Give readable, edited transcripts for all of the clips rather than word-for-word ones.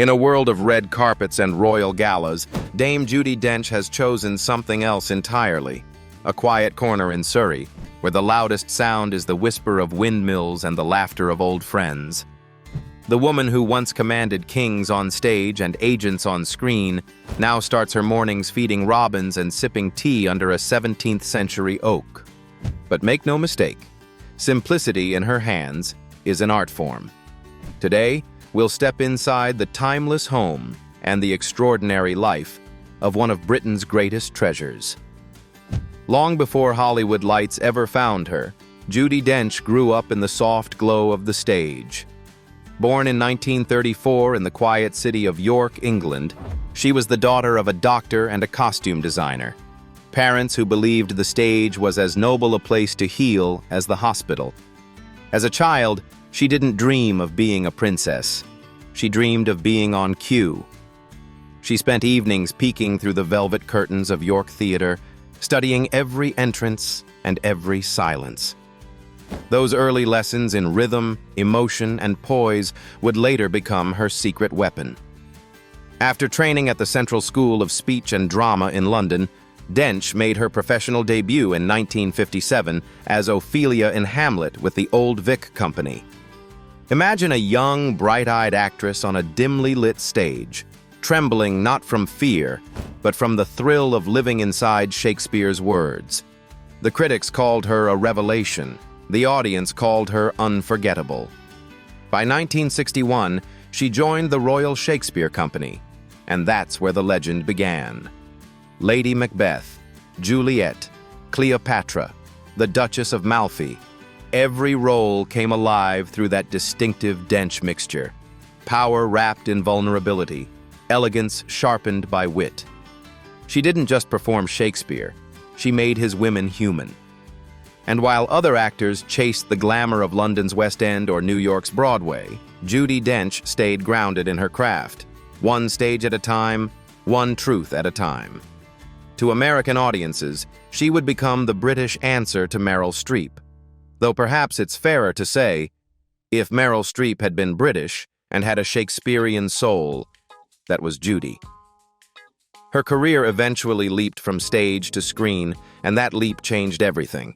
In a world of red carpets and royal galas, Dame Judi Dench has chosen something else entirely. A quiet corner in Surrey, where the loudest sound is the whisper of windmills and the laughter of old friends. The woman who once commanded kings on stage and agents on screen now starts her mornings feeding robins and sipping tea under a 17th century oak. But make no mistake, simplicity in her hands is an art form. Today, we'll step inside the timeless home and the extraordinary life of one of Britain's greatest treasures. Long before Hollywood lights ever found her, Judi Dench grew up in the soft glow of the stage. Born in 1934 in the quiet city of York, England, she was the daughter of a doctor and a costume designer. Parents who believed the stage was as noble a place to heal as the hospital. As a child, she didn't dream of being a princess. She dreamed of being on cue. She spent evenings peeking through the velvet curtains of York Theatre, studying every entrance and every silence. Those early lessons in rhythm, emotion, and poise would later become her secret weapon. After training at the Central School of Speech and Drama in London, Dench made her professional debut in 1957 as Ophelia in Hamlet with the Old Vic Company. Imagine a young, bright-eyed actress on a dimly lit stage, trembling not from fear, but from the thrill of living inside Shakespeare's words. The critics called her a revelation. The audience called her unforgettable. By 1961, she joined the Royal Shakespeare Company, and that's where the legend began. Lady Macbeth, Juliet, Cleopatra, the Duchess of Malfi. Every role came alive through that distinctive Dench mixture. Power wrapped in vulnerability, elegance sharpened by wit. She didn't just perform Shakespeare, she made his women human. And while other actors chased the glamour of London's West End or New York's Broadway, Judi Dench stayed grounded in her craft. One stage at a time, one truth at a time. To American audiences, she would become the British answer to Meryl Streep. Though perhaps it's fairer to say, if Meryl Streep had been British and had a Shakespearean soul, that was Judi. Her career eventually leaped from stage to screen, and that leap changed everything.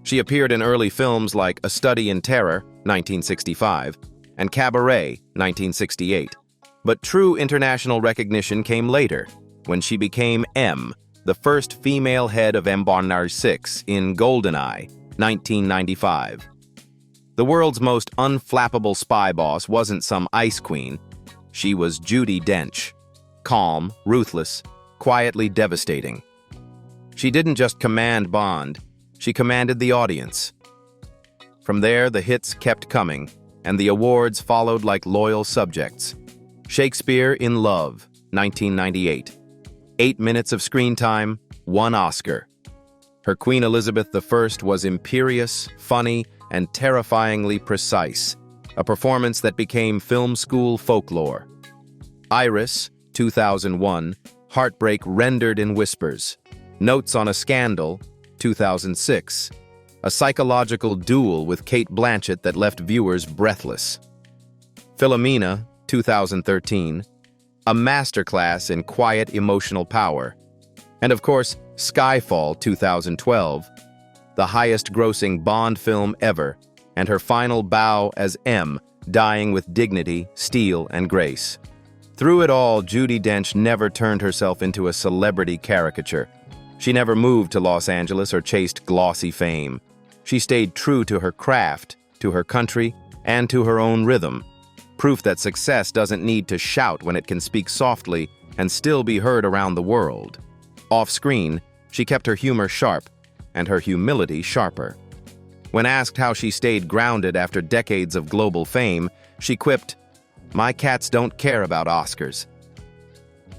She appeared in early films like A Study in Terror, 1965, and Cabaret, 1968. But true international recognition came later, when she became M, the first female head of MI6 in GoldenEye, 1995. The world's most unflappable spy boss wasn't some ice queen. She was Judi Dench. Calm, ruthless, quietly devastating. She didn't just command Bond, she commanded the audience. From there, the hits kept coming, and the awards followed like loyal subjects. Shakespeare in Love, 1998. 8 minutes of screen time, 1 Oscar. Her Queen Elizabeth I was imperious, funny, and terrifyingly precise, a performance that became film school folklore. Iris, 2001, heartbreak rendered in whispers. Notes on a Scandal, 2006, a psychological duel with Cate Blanchett that left viewers breathless. Philomena, 2013, a masterclass in quiet emotional power. And of course, Skyfall, 2012, the highest-grossing Bond film ever, and her final bow as M, dying with dignity, steel, and grace. Through it all, Judi Dench never turned herself into a celebrity caricature. She never moved to Los Angeles or chased glossy fame. She stayed true to her craft, to her country, and to her own rhythm. Proof that success doesn't need to shout when it can speak softly and still be heard around the world. Off-screen, she kept her humor sharp and her humility sharper. When asked how she stayed grounded after decades of global fame, she quipped, "My cats don't care about Oscars."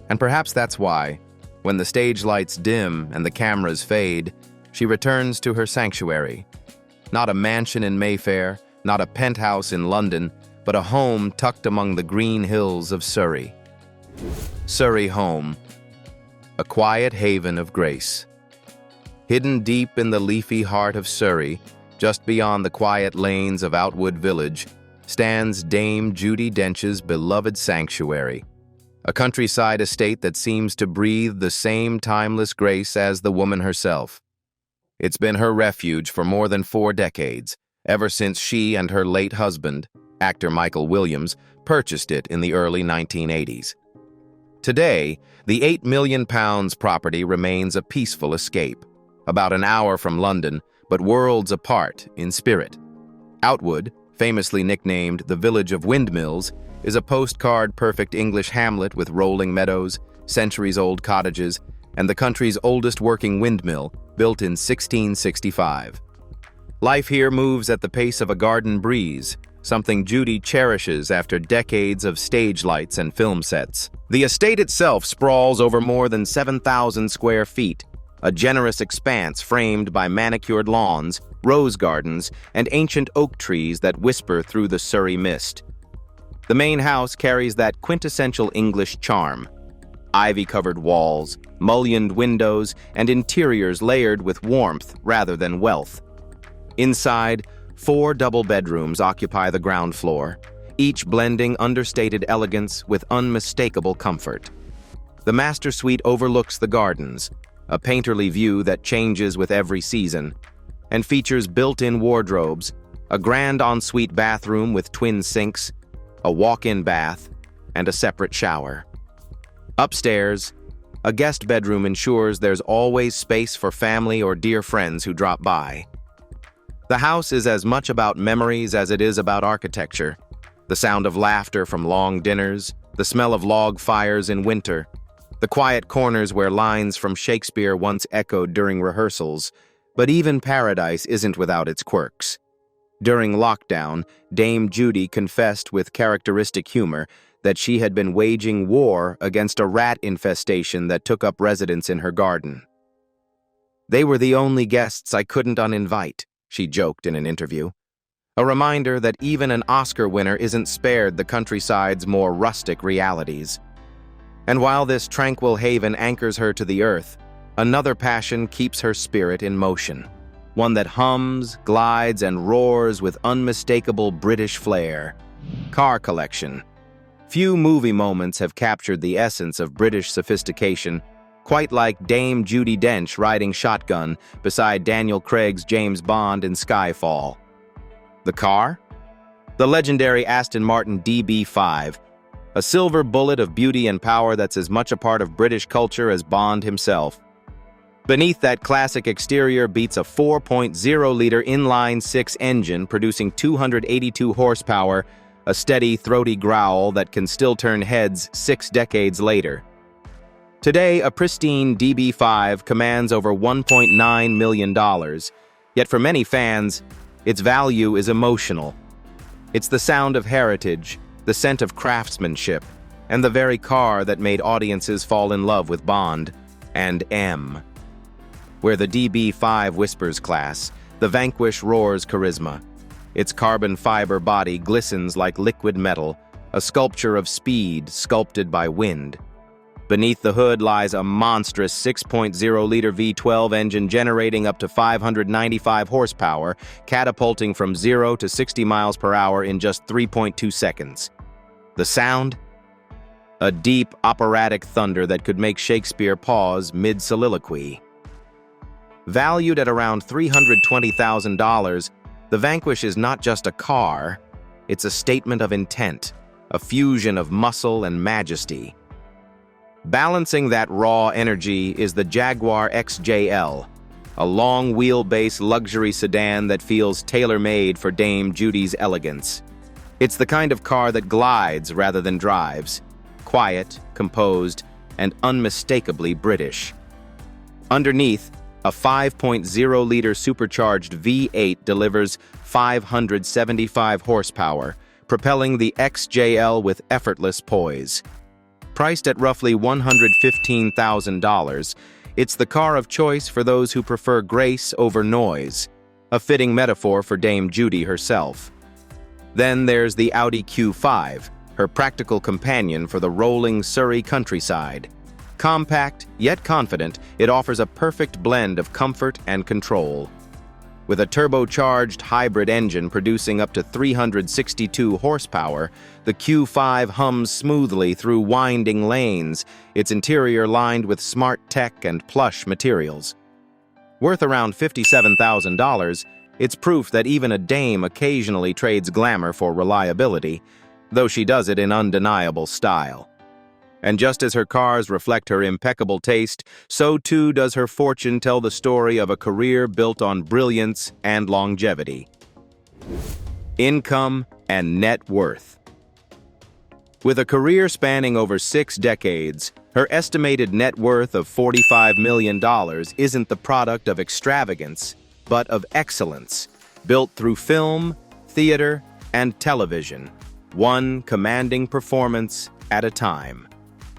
And perhaps that's why, when the stage lights dim and the cameras fade, she returns to her sanctuary. Not a mansion in Mayfair, not a penthouse in London, but a home tucked among the green hills of Surrey. Surrey Home, a quiet haven of grace. Hidden deep in the leafy heart of Surrey, just beyond the quiet lanes of Outwood Village, stands Dame Judi Dench's beloved sanctuary, a countryside estate that seems to breathe the same timeless grace as the woman herself. It's been her refuge for more than 4 decades, ever since she and her late husband, actor Michael Williams, purchased it in the early 1980s. Today, the £8 million property remains a peaceful escape, about an hour from London, but worlds apart in spirit. Outwood, famously nicknamed the Village of Windmills, is a postcard-perfect English hamlet with rolling meadows, centuries-old cottages, and the country's oldest working windmill, built in 1665. Life here moves at the pace of a garden breeze, something Judi cherishes after decades of stage lights and film sets. The estate itself sprawls over more than 7,000 square feet, a generous expanse framed by manicured lawns, rose gardens, and ancient oak trees that whisper through the Surrey mist. The main house carries that quintessential English charm: ivy-covered walls, mullioned windows, and interiors layered with warmth rather than wealth. Inside, 4 double bedrooms occupy the ground floor, each blending understated elegance with unmistakable comfort. The master suite overlooks the gardens, a painterly view that changes with every season, and features built-in wardrobes, a grand ensuite bathroom with twin sinks, a walk-in bath, and a separate shower. Upstairs, a guest bedroom ensures there's always space for family or dear friends who drop by. The house is as much about memories as it is about architecture. The sound of laughter from long dinners, the smell of log fires in winter, the quiet corners where lines from Shakespeare once echoed during rehearsals. But even paradise isn't without its quirks. During lockdown, Dame Judi confessed with characteristic humor that she had been waging war against a rat infestation that took up residence in her garden. "They were the only guests I couldn't uninvite," she joked in an interview. A reminder that even an Oscar winner isn't spared the countryside's more rustic realities. And while this tranquil haven anchors her to the earth, another passion keeps her spirit in motion, one that hums, glides, and roars with unmistakable British flair: car collection. Few movie moments have captured the essence of British sophistication, quite like Dame Judi Dench riding shotgun beside Daniel Craig's James Bond in Skyfall. The car? The legendary Aston Martin DB5, a silver bullet of beauty and power that's as much a part of British culture as Bond himself. Beneath that classic exterior beats a 4.0-liter inline-6 engine producing 282 horsepower, a steady, throaty growl that can still turn heads 6 decades later. Today, a pristine DB5 commands over $1.9 million, yet for many fans, its value is emotional. It's the sound of heritage, the scent of craftsmanship, and the very car that made audiences fall in love with Bond and M. Where the DB5 whispers class, the Vanquish roars charisma. Its carbon fiber body glistens like liquid metal, a sculpture of speed sculpted by wind. Beneath the hood lies a monstrous 6.0-liter V12 engine generating up to 595 horsepower, catapulting from 0 to 60 miles per hour in just 3.2 seconds. The sound? A deep, operatic thunder that could make Shakespeare pause mid-soliloquy. Valued at around $320,000, the Vanquish is not just a car, it's a statement of intent, a fusion of muscle and majesty. Balancing that raw energy is the Jaguar XJL, a long-wheelbase luxury sedan that feels tailor-made for Dame Judi's elegance. It's the kind of car that glides rather than drives, quiet, composed, and unmistakably British. Underneath, a 5.0-liter supercharged V8 delivers 575 horsepower, propelling the XJL with effortless poise. Priced at roughly $115,000, it's the car of choice for those who prefer grace over noise, a fitting metaphor for Dame Judi herself. Then there's the Audi Q5, her practical companion for the rolling Surrey countryside. Compact, yet confident, it offers a perfect blend of comfort and control. With a turbocharged hybrid engine producing up to 362 horsepower, the Q5 hums smoothly through winding lanes, its interior lined with smart tech and plush materials. Worth around $57,000, it's proof that even a dame occasionally trades glamour for reliability, though she does it in undeniable style. And just as her cars reflect her impeccable taste, so too does her fortune tell the story of a career built on brilliance and longevity. Income and net worth. With a career spanning over 6 decades, her estimated net worth of $45 million isn't the product of extravagance, but of excellence, built through film, theater, and television, one commanding performance at a time.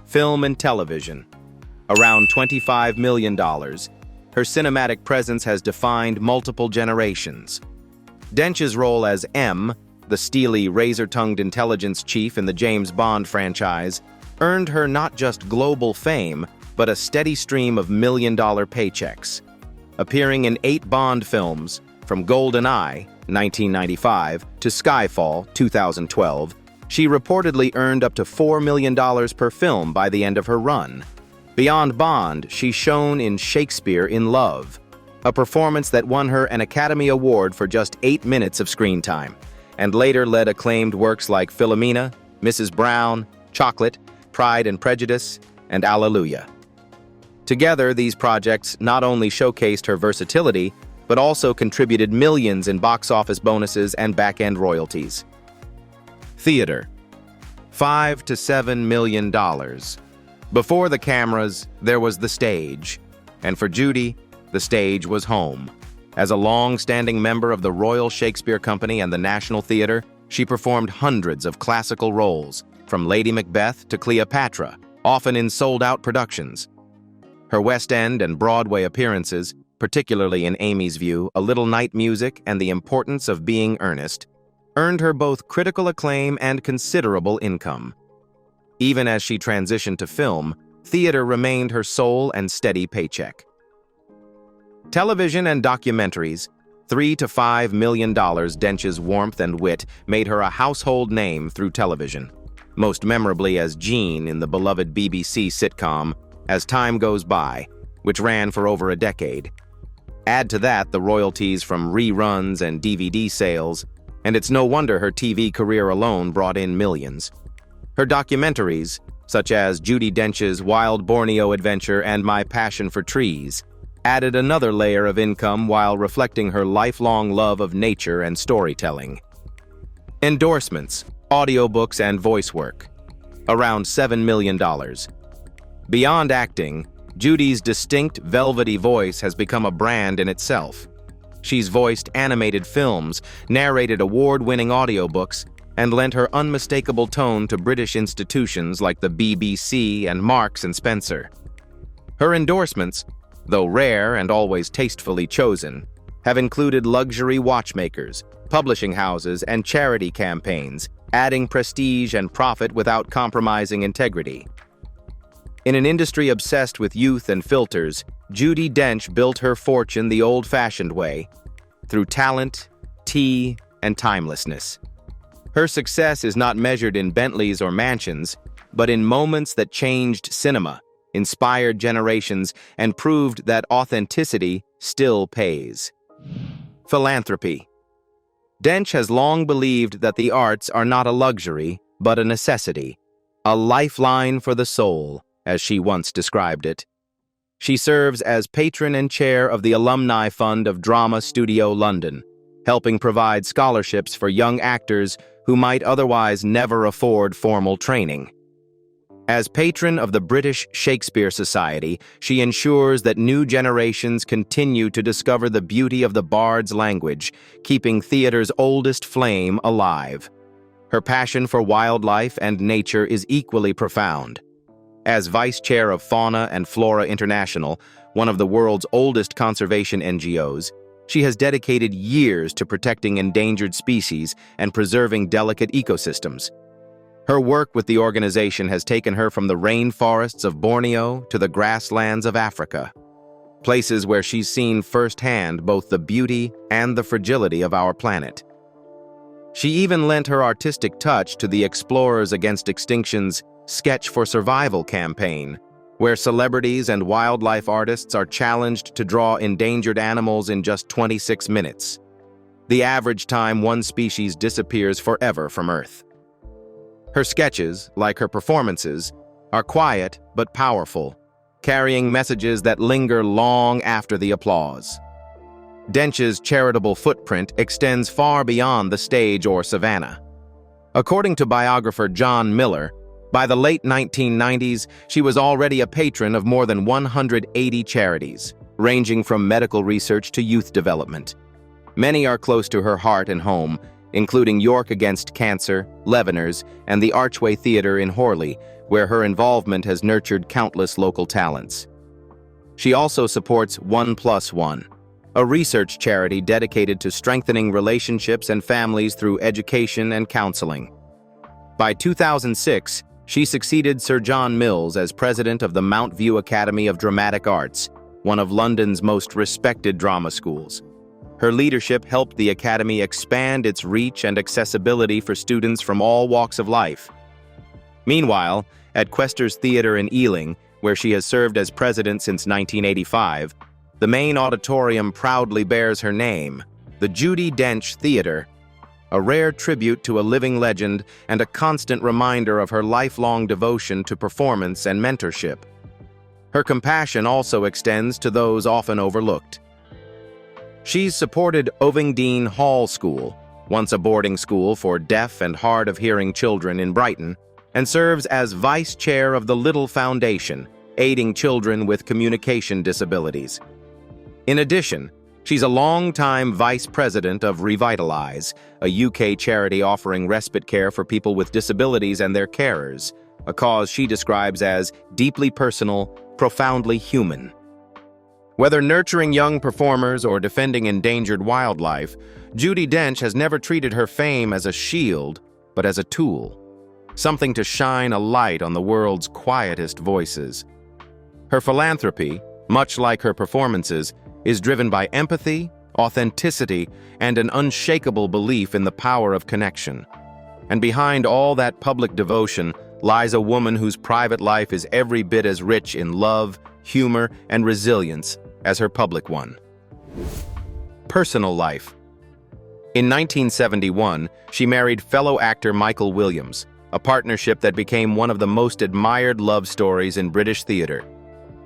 Film and television. Around $25 million, her cinematic presence has defined multiple generations. Dench's role as M, the steely, razor-tongued intelligence chief in the James Bond franchise, earned her not just global fame, but a steady stream of million-dollar paychecks. Appearing in 8 Bond films, from GoldenEye, 1995, to Skyfall, 2012, she reportedly earned up to $4 million per film by the end of her run. Beyond Bond, she shone in Shakespeare in Love, a performance that won her an Academy Award for just 8 minutes of screen time, and later led acclaimed works like Philomena, Mrs. Brown, Chocolate, Pride and Prejudice, and Alleluia. Together, these projects not only showcased her versatility, but also contributed millions in box office bonuses and back-end royalties. Theater. $5 to $7 million. Before the cameras, there was the stage. And for Judi, the stage was home. As a long-standing member of the Royal Shakespeare Company and the National Theatre, she performed hundreds of classical roles, from Lady Macbeth to Cleopatra, often in sold-out productions. Her West End and Broadway appearances, particularly in Amy's View, A Little Night Music, and The Importance of Being Earnest, earned her both critical acclaim and considerable income. Even as she transitioned to film, theater remained her sole and steady paycheck. Television and documentaries. $3 to $5 million. Dench's warmth and wit made her a household name through television, most memorably as Jean in the beloved BBC sitcom As Time Goes By, which ran for over a decade. Add to that the royalties from reruns and DVD sales, and it's no wonder her TV career alone brought in millions. Her documentaries, such as Judi Dench's Wild Borneo Adventure and My Passion for Trees, added another layer of income while reflecting her lifelong love of nature and storytelling. Endorsements, audiobooks, and voice work. Around $7 million. Beyond acting, Judi's distinct, velvety voice has become a brand in itself. She's voiced animated films, narrated award-winning audiobooks, and lent her unmistakable tone to British institutions like the BBC and Marks and Spencer. Her endorsements, though rare and always tastefully chosen, have included luxury watchmakers, publishing houses, and charity campaigns, adding prestige and profit without compromising integrity. In an industry obsessed with youth and filters, Judi Dench built her fortune the old-fashioned way, through talent, tea, and timelessness. Her success is not measured in Bentleys or mansions, but in moments that changed cinema, inspired generations, and proved that authenticity still pays. Philanthropy. Dench has long believed that the arts are not a luxury, but a necessity, a lifeline for the soul, as she once described it. She serves as patron and chair of the Alumni Fund of Drama Studio London, helping provide scholarships for young actors who might otherwise never afford formal training. As patron of the British Shakespeare Society, she ensures that new generations continue to discover the beauty of the bard's language, keeping theater's oldest flame alive. Her passion for wildlife and nature is equally profound. As vice chair of Fauna and Flora International, one of the world's oldest conservation NGOs, she has dedicated years to protecting endangered species and preserving delicate ecosystems. Her work with the organization has taken her from the rainforests of Borneo to the grasslands of Africa. places where she's seen firsthand both the beauty and the fragility of our planet. She even lent her artistic touch to the Explorers Against Extinction's Sketch for Survival campaign, where celebrities and wildlife artists are challenged to draw endangered animals in just 26 minutes, the average time one species disappears forever from Earth. Her sketches, like her performances, are quiet but powerful, carrying messages that linger long after the applause. Dench's charitable footprint extends far beyond the stage or savanna. According to biographer John Miller, by the late 1990s, she was already a patron of more than 180 charities, ranging from medical research to youth development. Many are close to her heart and home, including York Against Cancer, Leaveners, and the Archway Theatre in Horley, where her involvement has nurtured countless local talents. She also supports 1+1, a research charity dedicated to strengthening relationships and families through education and counseling. By 2006, she succeeded Sir John Mills as president of the Mount View Academy of Dramatic Arts, one of London's most respected drama schools. Her leadership helped the Academy expand its reach and accessibility for students from all walks of life. Meanwhile, at Questers Theatre in Ealing, where she has served as president since 1985, the main auditorium proudly bears her name, the Judi Dench Theatre, a rare tribute to a living legend and a constant reminder of her lifelong devotion to performance and mentorship. Her compassion also extends to those often overlooked. She's supported Ovingdean Hall School, once a boarding school for deaf and hard-of-hearing children in Brighton, and serves as vice chair of the Little Foundation, aiding children with communication disabilities. In addition, she's a long-time vice president of Revitalize, a UK charity offering respite care for people with disabilities and their carers, a cause she describes as deeply personal, profoundly human. Whether nurturing young performers or defending endangered wildlife, Judi Dench has never treated her fame as a shield, but as a tool, something to shine a light on the world's quietest voices. Her philanthropy, much like her performances, is driven by empathy, authenticity, and an unshakable belief in the power of connection. And behind all that public devotion lies a woman whose private life is every bit as rich in love, humor, and resilience as her public one. Personal life. In 1971, she married fellow actor Michael Williams, a partnership that became one of the most admired love stories in British theatre.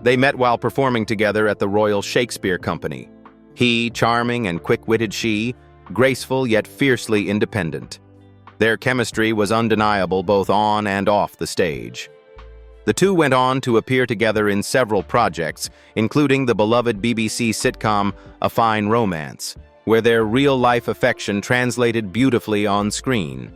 They met while performing together at the Royal Shakespeare Company. He, charming and quick-witted, she, graceful yet fiercely independent. Their chemistry was undeniable both on and off the stage. The two went on to appear together in several projects, including the beloved BBC sitcom A Fine Romance, where their real-life affection translated beautifully on screen.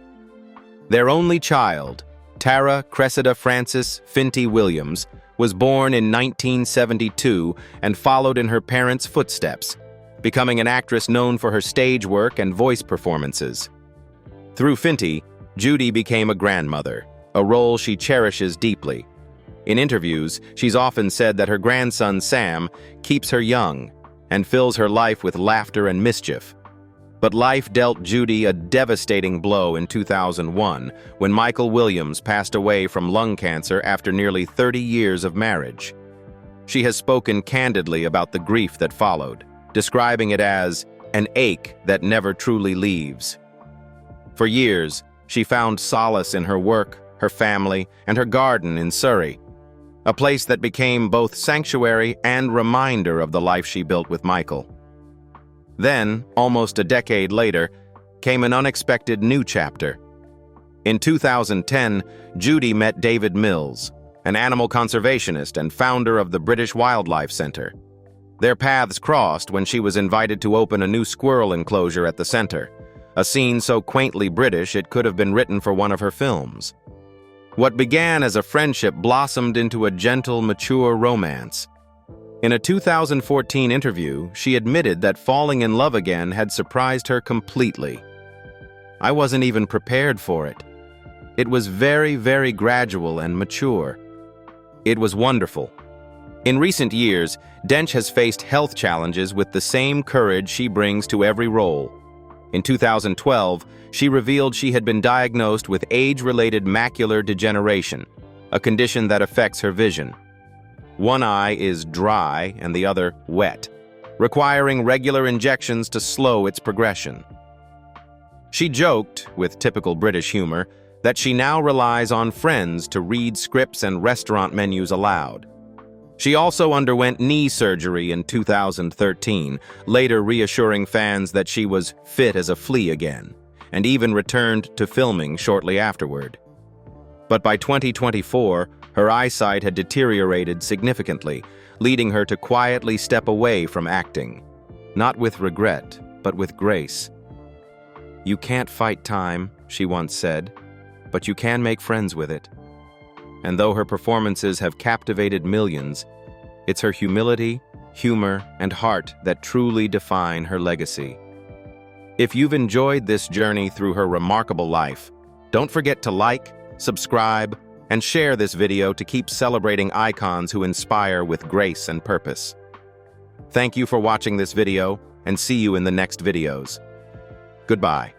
Their only child, Tara Cressida Frances Finty Williams, was born in 1972 and followed in her parents' footsteps, becoming an actress known for her stage work and voice performances. Through Finty, Judi became a grandmother, a role she cherishes deeply. In interviews, she's often said that her grandson Sam keeps her young and fills her life with laughter and mischief. But life dealt Judi a devastating blow in 2001 when Michael Williams passed away from lung cancer after nearly 30 years of marriage. She has spoken candidly about the grief that followed, describing it as an ache that never truly leaves. For years, she found solace in her work, her family, and her garden in Surrey, a place that became both sanctuary and reminder of the life she built with Michael. Then, almost a decade later, came an unexpected new chapter. In 2010, Judi met David Mills, an animal conservationist and founder of the British Wildlife Centre. Their paths crossed when she was invited to open a new squirrel enclosure at the centre, a scene so quaintly British it could have been written for one of her films. What began as a friendship blossomed into a gentle, mature romance. In a 2014 interview, she admitted that falling in love again had surprised her completely. "I wasn't even prepared for it. It was very, very gradual and mature. It was wonderful. In recent years, Dench has faced health challenges with the same courage she brings to every role. In 2012, she revealed she had been diagnosed with age-related macular degeneration, a condition that affects her vision. One eye is dry and the other wet, requiring regular injections to slow its progression. She joked, with typical British humor, that she now relies on friends to read scripts and restaurant menus aloud. She also underwent knee surgery in 2013, later reassuring fans that she was fit as a flea again, and even returned to filming shortly afterward. But by 2024, her eyesight had deteriorated significantly, leading her to quietly step away from acting. Not with regret, but with grace. "You can't fight time," she once said, "but you can make friends with it." And though her performances have captivated millions, it's her humility, humor, and heart that truly define her legacy. If you've enjoyed this journey through her remarkable life, don't forget to like, subscribe, and share this video to keep celebrating icons who inspire with grace and purpose. Thank you for watching this video, and see you in the next videos. Goodbye.